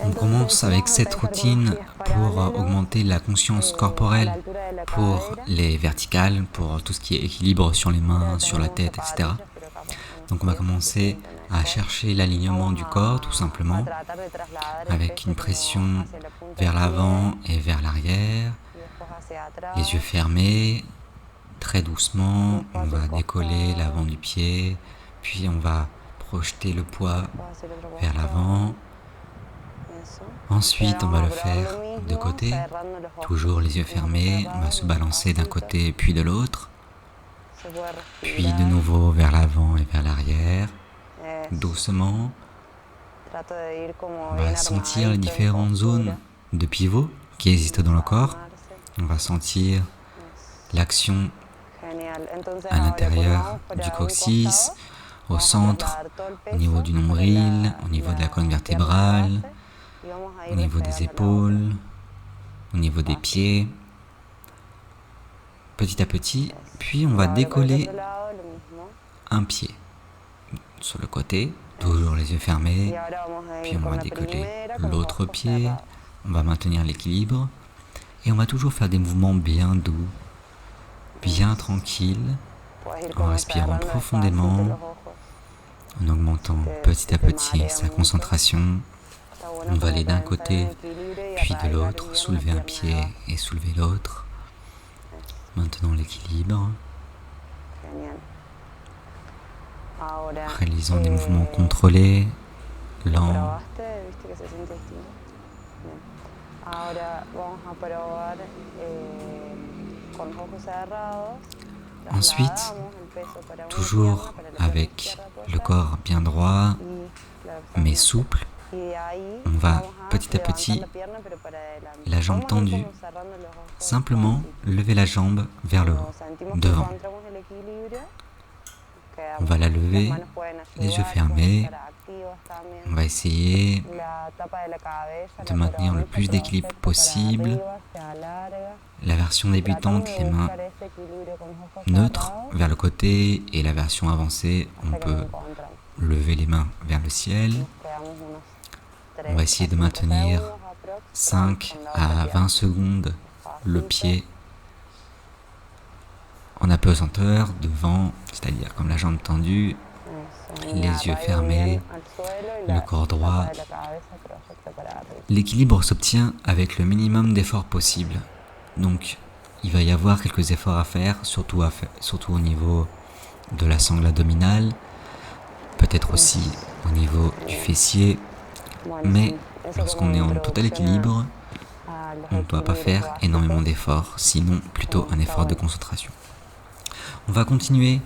On commence avec cette routine pour augmenter la conscience corporelle pour les verticales, pour tout ce qui est équilibre sur les mains, sur la tête, etc. Donc on va commencer à chercher l'alignement du corps tout simplement avec une pression vers l'avant et vers l'arrière, les yeux fermés, très doucement, on va décoller l'avant du pied, puis on va projeter le poids vers l'avant. Ensuite, on va le faire de côté, toujours les yeux fermés, on va se balancer d'un côté puis de l'autre, puis de nouveau vers l'avant et vers l'arrière, doucement. On va sentir les différentes zones de pivot qui existent dans le corps. On va sentir l'action à l'intérieur du coccyx, au centre, au niveau du nombril, au niveau de la colonne vertébrale, au niveau des épaules, au niveau des pieds, petit à petit, puis on va décoller un pied sur le côté, toujours les yeux fermés, puis on va décoller l'autre pied, on va maintenir l'équilibre, et on va toujours faire des mouvements bien doux, bien tranquilles, en respirant profondément, en augmentant petit à petit sa concentration. On va aller d'un côté puis de l'autre, soulever un pied et soulever l'autre, maintenant l'équilibre, réalisant des mouvements contrôlés, lents. Ensuite, toujours avec le corps bien droit mais souple, on va petit à petit, la jambe tendue, simplement lever la jambe vers le haut, devant. On va la lever, les yeux fermés. On va essayer de maintenir le plus d'équilibre possible. La version débutante, les mains neutres vers le côté, et la version avancée, on peut lever les mains vers le ciel. On va essayer de maintenir 5 à 20 secondes le pied en apesanteur devant, c'est-à-dire comme la jambe tendue, les yeux fermés, le corps droit. L'équilibre s'obtient avec le minimum d'efforts possible. Donc, il va y avoir quelques efforts à faire, surtout au niveau de la sangle abdominale, peut-être aussi au niveau du fessier, mais lorsqu'on est en total équilibre, on ne doit pas faire énormément d'efforts, sinon plutôt un effort de concentration. On va continuer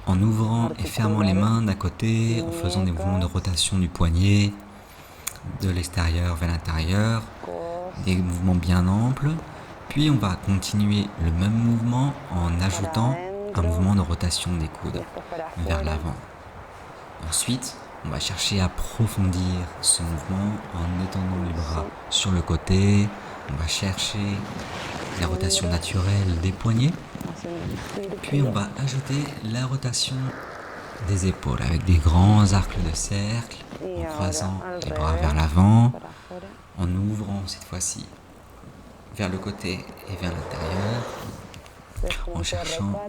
en ouvrant et fermant les mains d'un côté, en faisant des mouvements de rotation du poignet, de l'extérieur vers l'intérieur, des mouvements bien amples. Puis on va continuer le même mouvement en ajoutant un mouvement de rotation des coudes vers l'avant. Ensuite, on va chercher à approfondir ce mouvement en étendant les bras sur le côté. On va chercher la rotation naturelle des poignets. Puis on va ajouter la rotation des épaules avec des grands arcs de cercle, en croisant les bras vers l'avant, en ouvrant cette fois-ci vers le côté et vers l'intérieur, en cherchant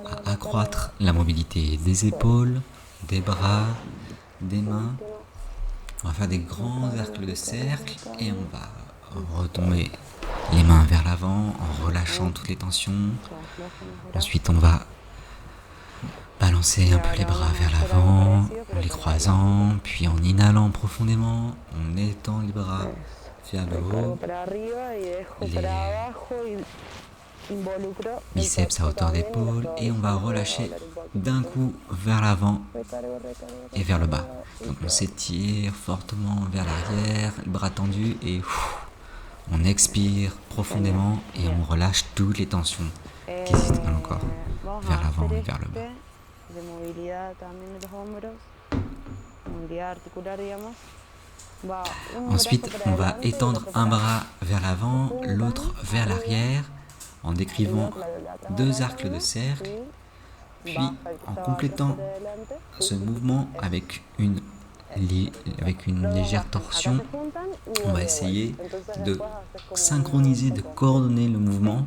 à accroître la mobilité des épaules, des bras, des mains. On va faire des grands arcs de cercle et on va retomber les mains vers l'avant en relâchant toutes les tensions. Ensuite, on va balancer un peu les bras vers l'avant en les croisant, puis en inhalant profondément, on étend les bras vers le haut, les biceps à hauteur d'épaule, et on va relâcher d'un coup vers l'avant et vers le bas. Donc on s'étire fortement vers l'arrière, les bras tendus, et on expire profondément et on relâche toutes les tensions qui existent dans le corps, vers l'avant et vers le bas. Ensuite, on va étendre un bras vers l'avant, l'autre vers l'arrière, en décrivant 2 arcs de cercle, puis en complétant ce mouvement avec une avec une légère torsion, on va essayer de synchroniser, de coordonner le mouvement.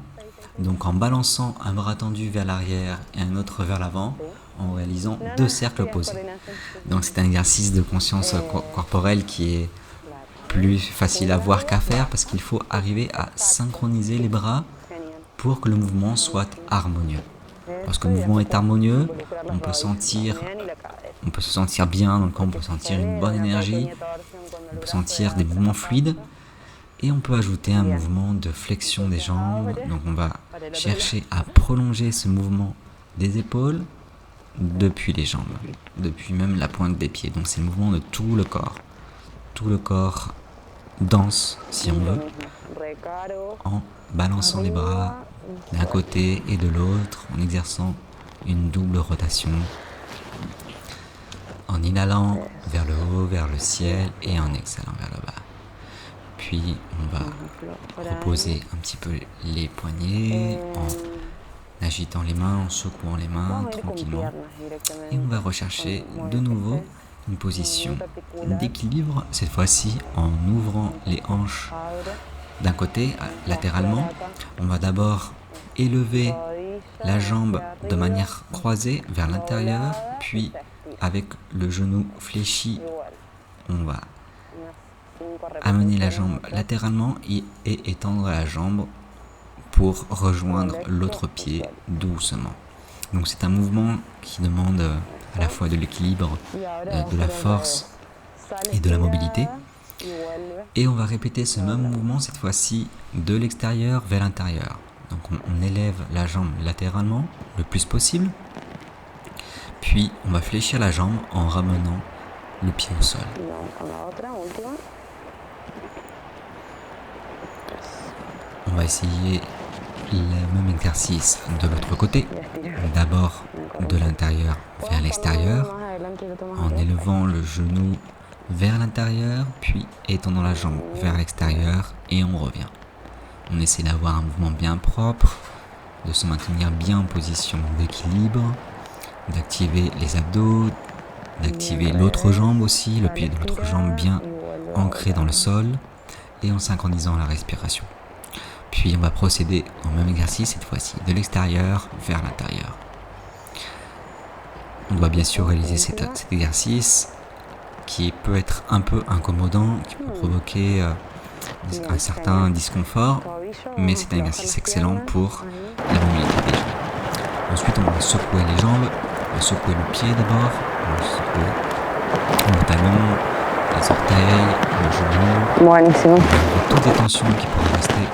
Donc en balançant un bras tendu vers l'arrière et un autre vers l'avant, en réalisant 2 cercles opposés. Donc c'est un exercice de conscience corporelle qui est plus facile à voir qu'à faire parce qu'il faut arriver à synchroniser les bras pour que le mouvement soit harmonieux. Lorsque le mouvement est harmonieux, on peut se sentir bien dans le corps, on peut sentir une bonne énergie, on peut sentir des mouvements fluides et on peut ajouter un mouvement de flexion des jambes. Donc on va chercher à prolonger ce mouvement des épaules depuis les jambes, depuis même la pointe des pieds. Donc c'est le mouvement de tout le corps. Tout le corps danse, si on veut, en balançant les bras d'un côté et de l'autre, en exerçant une double rotation, en inhalant vers le haut, vers le ciel, et en exhalant vers le bas. Puis on va reposer un petit peu les poignets en agitant les mains, en secouant les mains tranquillement. Et on va rechercher de nouveau une position d'équilibre, cette fois-ci en ouvrant les hanches d'un côté, latéralement. On va d'abord élever la jambe de manière croisée vers l'intérieur, puis avec le genou fléchi, on va amener la jambe latéralement et étendre la jambe pour rejoindre l'autre pied doucement. Donc c'est un mouvement qui demande à la fois de l'équilibre, de la force et de la mobilité. Et on va répéter ce même mouvement cette fois-ci de l'extérieur vers l'intérieur. Donc on élève la jambe latéralement le plus possible. Puis on va fléchir la jambe en ramenant le pied au sol. On va essayer le même exercice de l'autre côté. D'abord de l'intérieur vers l'extérieur, en élevant le genou vers l'intérieur, puis étendant la jambe vers l'extérieur et on revient. On essaie d'avoir un mouvement bien propre, de se maintenir bien en position d'équilibre, d'activer les abdos, d'activer l'autre jambe aussi, le pied de l'autre jambe bien ancré dans le sol et en synchronisant la respiration. Puis on va procéder au même exercice cette fois-ci, de l'extérieur vers l'intérieur. On doit bien sûr réaliser cet exercice qui peut être un peu incommodant, qui peut provoquer un certain disconfort, mais c'est un exercice excellent pour la mobilité des jambes. Ensuite, on va secouer les jambes, on va secouer le pied d'abord, on va secouer le talon, les orteils, le genou, toutes les tensions qui pourraient rester